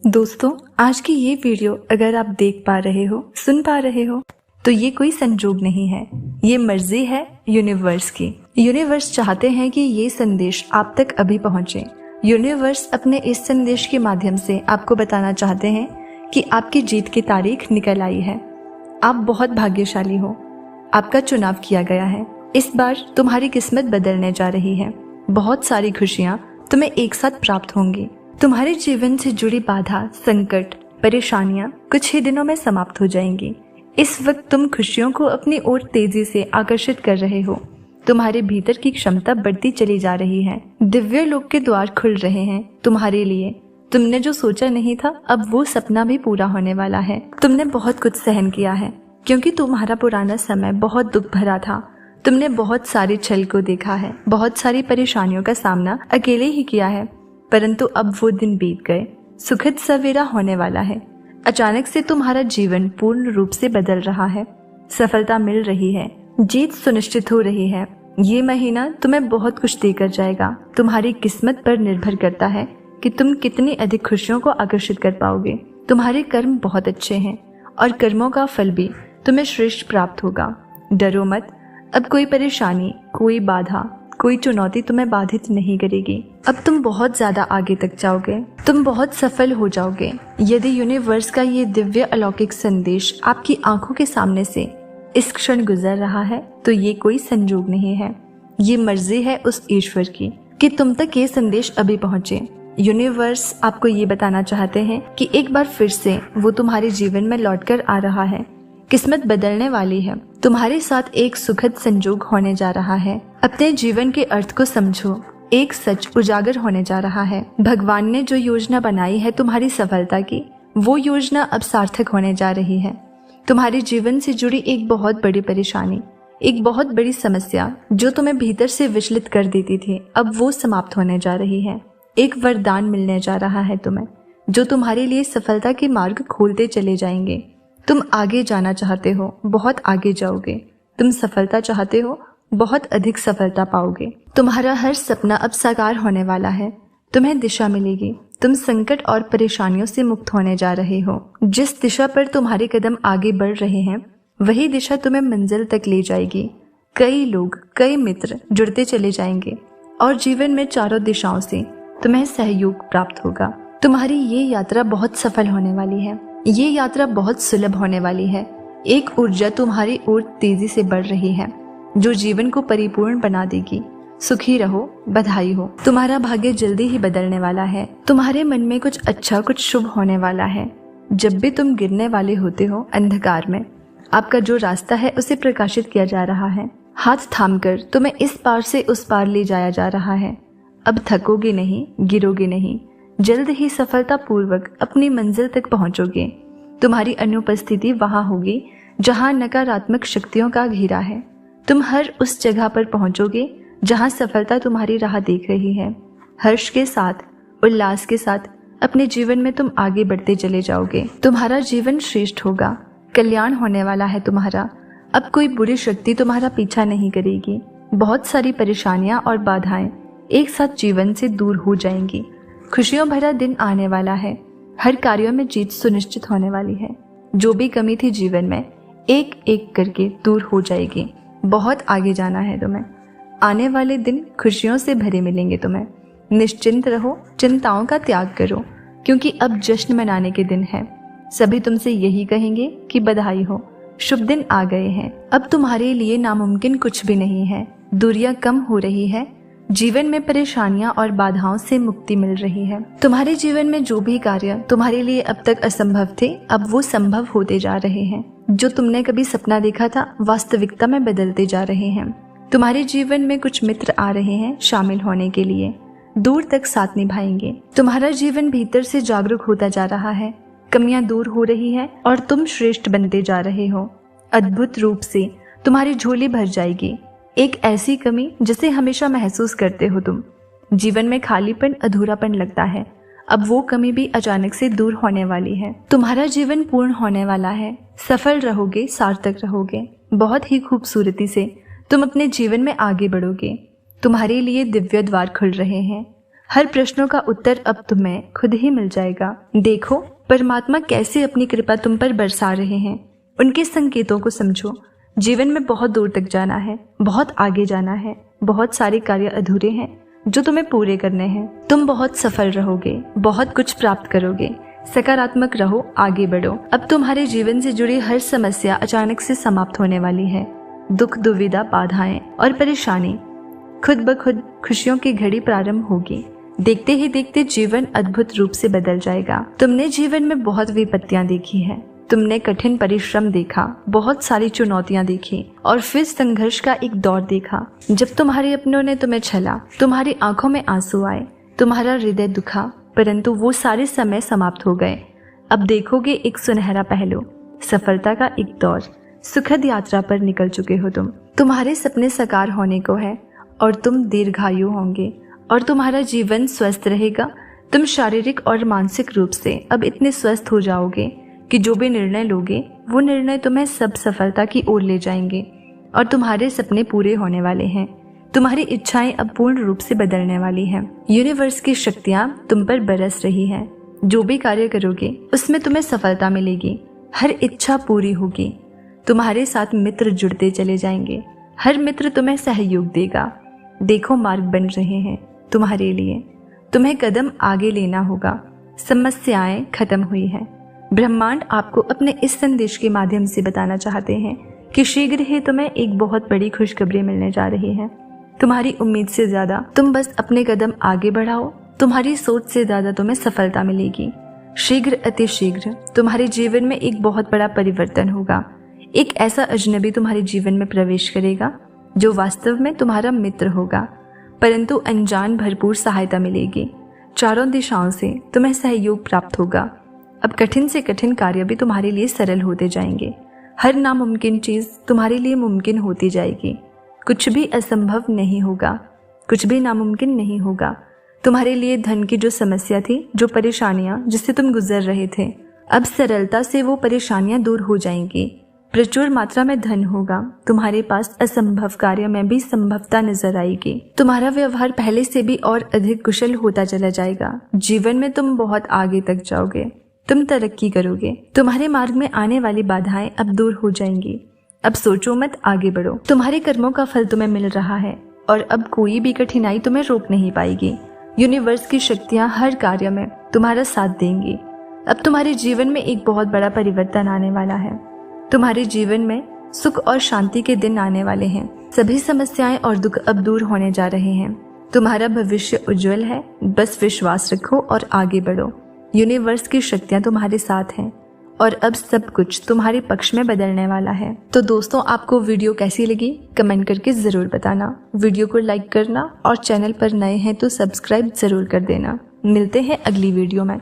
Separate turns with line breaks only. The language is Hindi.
दोस्तों, आज की ये वीडियो अगर आप देख पा रहे हो, सुन पा रहे हो, तो ये कोई संजोग नहीं है। ये मर्जी है यूनिवर्स की। यूनिवर्स चाहते हैं कि ये संदेश आप तक अभी पहुंचे। यूनिवर्स अपने इस संदेश के माध्यम से आपको बताना चाहते हैं कि आपकी जीत की तारीख निकल आई है। आप बहुत भाग्यशाली हो। आपका चुनाव किया गया है। इस बार तुम्हारी किस्मत बदलने जा रही है। बहुत सारी खुशियाँ तुम्हें एक साथ प्राप्त होंगी। तुम्हारे जीवन से जुड़ी बाधा, संकट, परेशानियां कुछ ही दिनों में समाप्त हो जाएंगी। इस वक्त तुम खुशियों को अपनी ओर तेजी से आकर्षित कर रहे हो। तुम्हारे भीतर की क्षमता बढ़ती चली जा रही है। दिव्य लोक के द्वार खुल रहे हैं तुम्हारे लिए। तुमने जो सोचा नहीं था, अब वो सपना भी पूरा होने वाला है। तुमने बहुत कुछ सहन किया है, क्योंकि तुम्हारा पुराना समय बहुत दुख भरा था। तुमने बहुत सारी छल को देखा है, बहुत सारी परेशानियों का सामना अकेले ही किया है, परंतु अब वो दिन बीत गए। सुखद सवेरा होने वाला है। अचानक से तुम्हारा जीवन पूर्ण रूप से बदल रहा है। सफलता मिल रही है, जीत सुनिश्चित हो रही है। ये महीना तुम्हें बहुत कुछ देकर जाएगा। तुम्हारी किस्मत पर निर्भर करता है कि तुम कितनी अधिक खुशियों को आकर्षित कर पाओगे। तुम्हारे कर्म बहुत अच्छे हैं और कर्मों का फल भी तुम्हें श्रेष्ठ प्राप्त होगा। डरो मत। अब कोई परेशानी, कोई बाधा, कोई चुनौती तुम्हें बाधित नहीं करेगी। अब तुम बहुत ज्यादा आगे तक जाओगे। तुम बहुत सफल हो जाओगे। यदि यूनिवर्स का ये दिव्य अलौकिक संदेश आपकी आंखों के सामने से इस क्षण गुजर रहा है, तो ये कोई संजोग नहीं है। ये मर्जी है उस ईश्वर की कि तुम तक ये संदेश अभी पहुंचे। यूनिवर्स आपको ये बताना चाहते हैं कि एक बार फिर से वो तुम्हारे जीवन में लौटकर आ रहा है। किस्मत बदलने वाली है। तुम्हारे साथ एक सुखद संजोग होने जा रहा है। अपने जीवन के अर्थ को समझो। एक सच उजागर होने जा रहा है। भगवान ने जो योजना बनाई है तुम्हारी सफलता की, वो योजना अब सार्थक होने जा रही है। तुम्हारे जीवन से जुड़ी एक बहुत बड़ी परेशानी, एक बहुत बड़ी समस्या जो तुम्हें भीतर से विचलित कर देती थी, अब वो समाप्त होने जा रही है। एक वरदान मिलने जा रहा है तुम्हें, जो तुम्हारे लिए सफलता के मार्ग खोलते चले जाएंगे। तुम आगे जाना चाहते हो, बहुत आगे जाओगे। तुम सफलता चाहते हो, बहुत अधिक सफलता पाओगे। तुम्हारा हर सपना अब साकार होने वाला है। तुम्हें दिशा मिलेगी। तुम संकट और परेशानियों से मुक्त होने जा रहे हो। जिस दिशा पर तुम्हारे कदम आगे बढ़ रहे हैं, वही दिशा तुम्हें मंजिल तक ले जाएगी। कई लोग, कई मित्र जुड़ते चले जाएंगे और जीवन में चारों दिशाओं से तुम्हें सहयोग प्राप्त होगा। तुम्हारी ये यात्रा बहुत सफल होने वाली है। ये यात्रा बहुत सुलभ होने वाली है। एक ऊर्जा तुम्हारी ओर तेजी से बढ़ रही है, जो जीवन को परिपूर्ण बना देगी। सुखी रहो, बधाई हो। तुम्हारा भाग्य जल्दी ही बदलने वाला है। तुम्हारे मन में कुछ अच्छा, कुछ शुभ होने वाला है। जब भी तुम गिरने वाले होते हो अंधकार में, आपका जो रास्ता है उसे प्रकाशित किया जा रहा है। हाथ थामकर तुम्हें इस पार से उस पार ले जाया जा रहा है। अब थकोगे नहीं, गिरोगे नहीं। जल्द ही सफलता पूर्वक अपनी मंजिल तक पहुंचोगे। तुम्हारी अनुपस्थिति वहां होगी जहां नकारात्मक शक्तियों का घेरा है। तुम हर उस जगह पर पहुंचोगे जहां सफलता तुम्हारी राह देख रही है। हर्ष के साथ, उल्लास के साथ अपने जीवन में तुम आगे बढ़ते चले जाओगे। तुम्हारा जीवन श्रेष्ठ होगा। कल्याण होने वाला है तुम्हारा। अब कोई बुरी शक्ति तुम्हारा पीछा नहीं करेगी। बहुत सारी परेशानियां और बाधाएं एक साथ जीवन से दूर हो जाएंगी। खुशियों भरा दिन आने वाला है। हर कार्यों में जीत सुनिश्चित होने वाली है। जो भी कमी थी जीवन में, एक एक करके दूर हो जाएगी। बहुत आगे जाना है तुम्हें। आने वाले दिन खुशियों से भरे मिलेंगे तुम्हें। निश्चिंत रहो, चिंताओं का त्याग करो, क्योंकि अब जश्न मनाने के दिन है। सभी तुमसे यही कहेंगे कि बधाई हो, शुभ दिन आ गए हैं। अब तुम्हारे लिए नामुमकिन कुछ भी नहीं है। दूरियां कम हो रही है। जीवन में परेशानियां और बाधाओं से मुक्ति मिल रही है। तुम्हारे जीवन में जो भी कार्य तुम्हारे लिए अब तक असंभव थे, अब वो संभव होते जा रहे हैं। जो तुमने कभी सपना देखा था, वास्तविकता में बदलते जा रहे हैं। तुम्हारे जीवन में कुछ मित्र आ रहे हैं शामिल होने के लिए। दूर तक साथ निभाएंगे। तुम्हारा जीवन भीतर से जागरूक होता जा रहा है। कमियां दूर हो रही है और तुम श्रेष्ठ बनते जा रहे हो। अद्भुत रूप से तुम्हारी झोली भर जाएगी। एक ऐसी कमी जिसे हमेशा महसूस करते हो तुम। जीवन में खालीपन, अधूरापन लगता है। अब वो कमी भी अचानक से दूर होने वाली है। तुम्हारा जीवन पूर्ण होने वाला है। सफल रहोगे, सार्थक रहोगे। बहुत ही खूबसूरती से तुम अपने जीवन में आगे बढ़ोगे। तुम्हारे लिए दिव्य द्वार खुल रहे हैं। हर प्रश्नों का उत्तर अब तुम्हें खुद ही मिल जाएगा। देखो परमात्मा कैसे अपनी कृपा तुम पर बरसा रहे हैं। उनके संकेतों को समझो। जीवन में बहुत दूर तक जाना है, बहुत आगे जाना है, बहुत सारे कार्य अधूरे हैं जो तुम्हें पूरे करने हैं। तुम बहुत सफल रहोगे, बहुत कुछ प्राप्त करोगे। सकारात्मक रहो, आगे बढ़ो। अब तुम्हारे जीवन से जुड़ी हर समस्या अचानक से समाप्त होने वाली है। दुख, दुविधा, बाधाएं और परेशानी खुद ब खुद खुशियों की घड़ी प्रारंभ होगी। देखते ही देखते जीवन अद्भुत रूप से बदल जाएगा। तुमने जीवन में बहुत विपत्तियां देखी है, तुमने कठिन परिश्रम देखा, बहुत सारी चुनौतियां देखी और फिर संघर्ष का एक दौर देखा जब तुम्हारे अपनों ने तुम्हें छला, तुम्हारी आंखों में आंसू आए, तुम्हारा हृदय दुखा, परंतु वो सारे समय समाप्त हो गए। अब देखोगे एक सुनहरा पहलू, सफलता का एक दौर। सुखद यात्रा पर निकल चुके हो तुम। तुम्हारे सपने साकार होने को है और तुम दीर्घायु होंगे और तुम्हारा जीवन स्वस्थ रहेगा। तुम शारीरिक और मानसिक रूप से अब इतने स्वस्थ हो जाओगे कि जो भी निर्णय लोगे वो निर्णय तुम्हें सब सफलता की ओर ले जाएंगे और तुम्हारे सपने पूरे होने वाले हैं। तुम्हारी इच्छाएं अब पूर्ण रूप से बदलने वाली हैं। यूनिवर्स की शक्तियां तुम पर बरस रही हैं। जो भी कार्य करोगे उसमें तुम्हें सफलता मिलेगी। हर इच्छा पूरी होगी। तुम्हारे साथ मित्र जुड़ते चले जाएंगे। हर मित्र तुम्हें सहयोग देगा। देखो मार्ग बन रहे हैं तुम्हारे लिए। तुम्हें कदम आगे लेना होगा। समस्याएं खत्म हुई हैं। ब्रह्मांड आपको अपने इस संदेश के माध्यम से बताना चाहते हैं कि शीघ्र ही तुम्हें एक बहुत बड़ी खुशखबरी मिलने जा रही है। तुम्हारी उम्मीद से ज्यादा तुम बस अपने कदम आगे बढ़ाओ। तुम्हारी सोच से ज्यादा तुम्हें सफलता मिलेगी। शीघ्र अति शीघ्र तुम्हारे जीवन में एक बहुत बड़ा परिवर्तन होगा। एक ऐसा अजनबी तुम्हारे जीवन में प्रवेश करेगा जो वास्तव में तुम्हारा मित्र होगा, परंतु अनजान भरपूर सहायता मिलेगी। चारों दिशाओं से तुम्हें सहयोग प्राप्त होगा। अब कठिन से कठिन कार्य भी तुम्हारे लिए सरल होते जाएंगे। हर नामुमकिन चीज तुम्हारे लिए मुमकिन होती जाएगी। कुछ भी असंभव नहीं होगा, कुछ भी नामुमकिन नहीं होगा। तुम्हारे लिए धन की जो समस्या थी, जो परेशानियां जिससे तुम गुजर रहे थे, अब सरलता से वो परेशानियां दूर हो जाएंगी। प्रचुर मात्रा में धन होगा। तुम्हारे पास असंभव कार्य में भी संभवता नजर आएगी। तुम्हारा व्यवहार पहले से भी और अधिक कुशल होता चला जाएगा। जीवन में तुम बहुत आगे तक जाओगे। तुम तरक्की करोगे। तुम्हारे मार्ग में आने वाली बाधाएं अब दूर हो जाएंगी। अब सोचो मत, आगे बढ़ो। तुम्हारे कर्मों का फल तुम्हें मिल रहा है और अब कोई भी कठिनाई तुम्हें रोक नहीं पाएगी। यूनिवर्स की शक्तियां हर कार्य में तुम्हारा साथ देंगी। अब तुम्हारे जीवन में एक बहुत बड़ा परिवर्तन आने वाला है। तुम्हारे जीवन में सुख और शांति के दिन आने वाले हैं। सभी समस्याएं और दुख अब दूर होने जा रहे हैं। तुम्हारा भविष्य उज्जवल है। बस विश्वास रखो और आगे बढ़ो। यूनिवर्स की शक्तियां तुम्हारे साथ हैं और अब सब कुछ तुम्हारे पक्ष में बदलने वाला है। तो दोस्तों, आपको वीडियो कैसी लगी कमेंट करके जरूर बताना। वीडियो को लाइक करना और चैनल पर नए हैं तो सब्सक्राइब जरूर कर देना। मिलते हैं अगली वीडियो में।